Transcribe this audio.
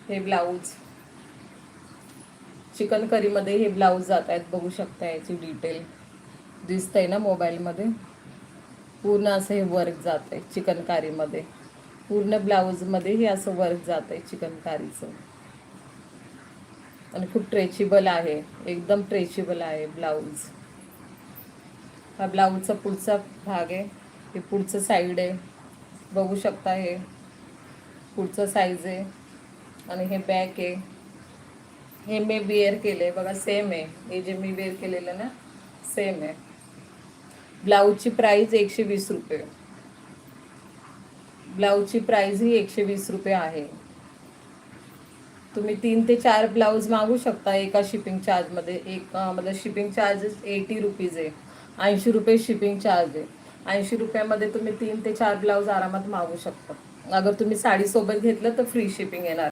हे blouse chicken करीमध्ये हे blouse जात आहेत, बघू शकता. याची डिटेल दिसतंय ना मोबाईलमध्ये. पूर्ण असं हे वर्क जात आहे चिकनकारीमध्ये. पूर्ण ब्लाऊजमध्ये हे असं वर्क जात आहे चिकनकारीचं. आणि खूप ट्रेचेबल आहे, एकदम ट्रेचेबल आहे ब्लाऊज. हा ब्लाऊजचा पुढचा भाग आहे, हे पुढचं साईड आहे, बघू शकता. हे पुढचं साईज आहे आणि हे बॅक आहे. हे मी वेअर केले बघा, सेम आहे. हे जे मी वेअर केलेलं ना सेम आहे. ब्लाऊजची प्राईस 120 रुपये. ब्लाऊजची प्राईस ही 120 रुपये आहे. तुम्ही 3 ते 4 ब्लाऊज मागू शकता एका शिपिंग चार्जमध्ये. एक मतलब शिपिंग चार्जेस 80 रुपीज आहे. 80 रुपये शिपिंग चार्ज आहे. 80 रुपयामध्ये तुम्ही 3 ते 4 ब्लाऊज आरामात मागू शकता. अगर तुम्ही साडीसोबत घेतलं तर फ्री शिपिंग येणार.